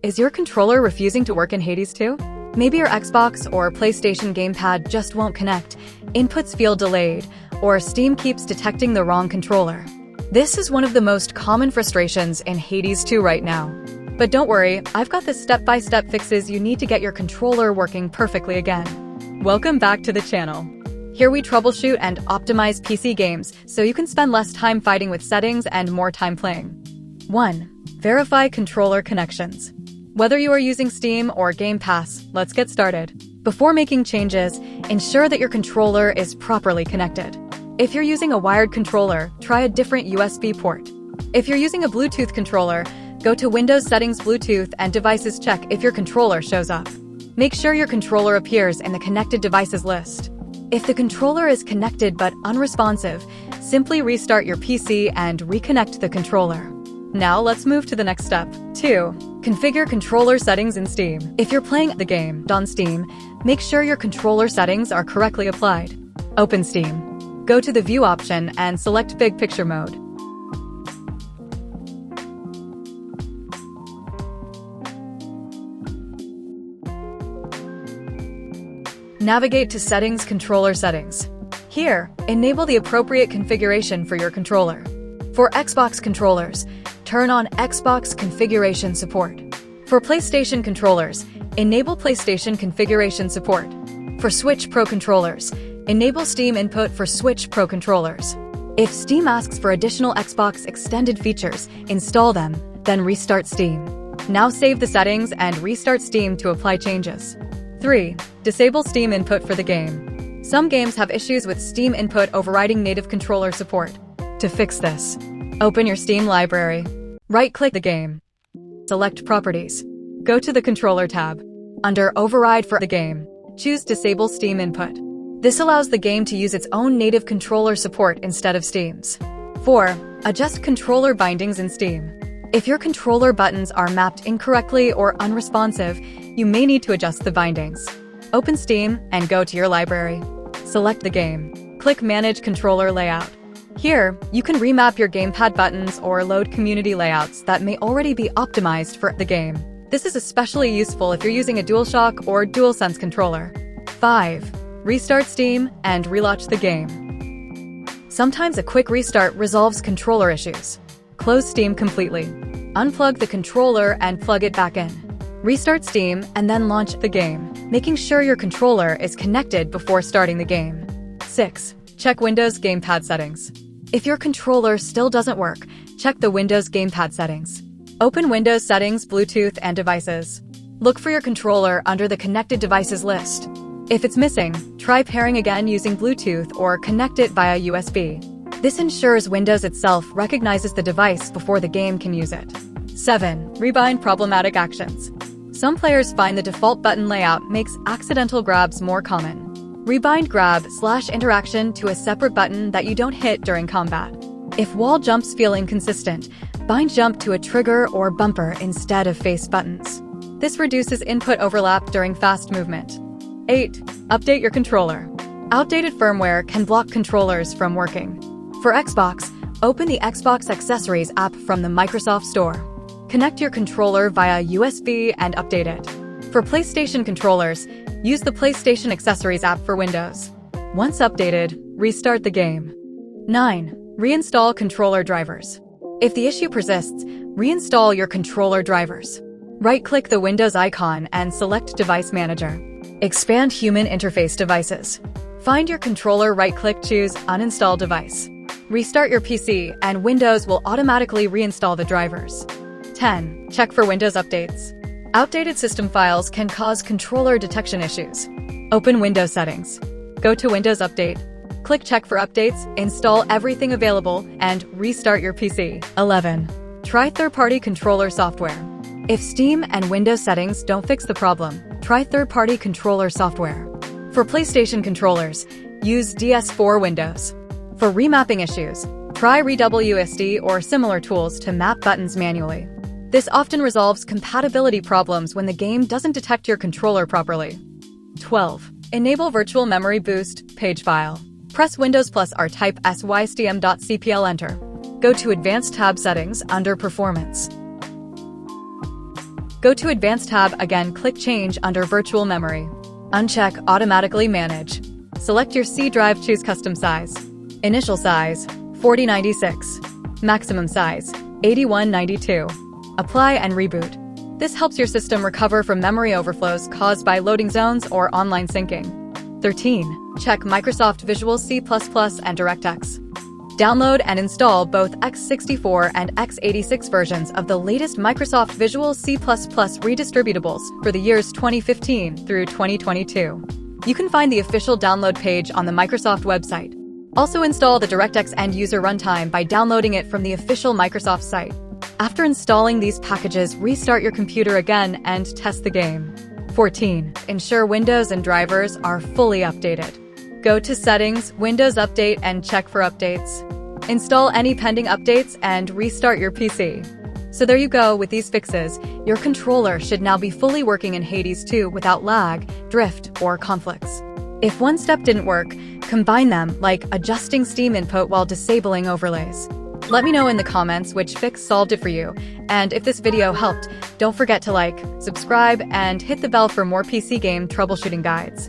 Is your controller refusing to work in Hades 2? Maybe your Xbox or PlayStation gamepad just won't connect, inputs feel delayed, or Steam keeps detecting the wrong controller. This is one of the most common frustrations in Hades 2 right now. But don't worry, I've got the step-by-step fixes you need to get your controller working perfectly again. Welcome back to the channel. Here we troubleshoot and optimize PC games so you can spend less time fighting with settings and more time playing. 1. Verify controller connections. Whether you are using Steam or Game Pass, let's get started. Before making changes, ensure that your controller is properly connected. If you're using a wired controller, try a different USB port. If you're using a Bluetooth controller, go to Windows Settings, Bluetooth, and Devices. Check if your controller shows up. Make sure your controller appears in the Connected Devices list. If the controller is connected but unresponsive, simply restart your PC and reconnect the controller. Now let's move to the next step. 2. Configure controller settings in Steam. If you're playing the game on Steam, make sure your controller settings are correctly applied. Open Steam. Go to the View option and select Big Picture mode. Navigate to Settings, Controller Settings. Here, enable the appropriate configuration for your controller. For Xbox controllers, turn on Xbox configuration support. For PlayStation controllers, enable PlayStation configuration support. For Switch Pro controllers, enable Steam input for Switch Pro controllers. If Steam asks for additional Xbox extended features, install them, then restart Steam. Now save the settings and restart Steam to apply changes. 3. Disable Steam input for the game. Some games have issues with Steam input overriding native controller support. To fix this, open your Steam library. Right-click the game. Select Properties. Go to the Controller tab. Under Override for the game, choose Disable Steam input. This allows the game to use its own native controller support instead of Steam's. 4. Adjust controller bindings in Steam. If your controller buttons are mapped incorrectly or unresponsive, you may need to adjust the bindings. Open Steam and go to your library. Select the game. Click Manage Controller Layout. Here, you can remap your gamepad buttons or load community layouts that may already be optimized for the game. This is especially useful if you're using a DualShock or DualSense controller. 5. Restart Steam and relaunch the game. Sometimes a quick restart resolves controller issues. Close Steam completely. Unplug the controller and plug it back in. Restart Steam and then launch the game, making sure your controller is connected before starting the game. 6. Check Windows Gamepad settings. If your controller still doesn't work, check the Windows Gamepad settings. Open Windows Settings, Bluetooth, and Devices. Look for your controller under the Connected Devices list. If it's missing, try pairing again using Bluetooth or connect it via USB. This ensures Windows itself recognizes the device before the game can use it. 7. Rebind problematic actions. Some players find the default button layout makes accidental grabs more common. Rebind grab/interaction to a separate button that you don't hit during combat. If wall jumps feel inconsistent, bind jump to a trigger or bumper instead of face buttons. This reduces input overlap during fast movement. 8. Update your controller. Outdated firmware can block controllers from working. For Xbox, open the Xbox Accessories app from the Microsoft Store. Connect your controller via USB and update it. For PlayStation controllers, use the PlayStation Accessories app for Windows. Once updated, restart the game. 9. Reinstall controller drivers. If the issue persists, reinstall your controller drivers. Right-click the Windows icon and select Device Manager. Expand Human Interface Devices. Find your controller, right-click, choose Uninstall Device. Restart your PC and Windows will automatically reinstall the drivers. 10. Check for Windows updates. Outdated system files can cause controller detection issues. Open Windows Settings. Go to Windows Update. Click Check for Updates, install everything available, and restart your PC. 11. Try third-party controller software. If Steam and Windows settings don't fix the problem, try third-party controller software. For PlayStation controllers, use DS4 Windows. For remapping issues, try ReWSD or similar tools to map buttons manually. This often resolves compatibility problems when the game doesn't detect your controller properly. 12. Enable Virtual Memory Boost page file. Press Windows plus R, type system.cpl, enter. Go to Advanced tab Settings under Performance. Go to Advanced tab, again click Change under Virtual Memory. Uncheck Automatically Manage. Select your C drive, choose Custom Size. Initial size, 4096. Maximum size, 8192. Apply and reboot. This helps your system recover from memory overflows caused by loading zones or online syncing. 13. Check Microsoft Visual C++ and DirectX. Download and install both x64 and x86 versions of the latest Microsoft Visual C++ redistributables for the years 2015 through 2022. You can find the official download page on the Microsoft website. Also install the DirectX end-user runtime by downloading it from the official Microsoft site. After installing these packages, restart your computer again and test the game. 14. Ensure Windows and drivers are fully updated. Go to Settings, Windows Update, and check for updates. Install any pending updates and restart your PC. So there you go, with these fixes, your controller should now be fully working in Hades 2 without lag, drift, or conflicts. If one step didn't work, combine them, like adjusting Steam input while disabling overlays. Let me know in the comments which fix solved it for you, and if this video helped, don't forget to like, subscribe, and hit the bell for more PC game troubleshooting guides.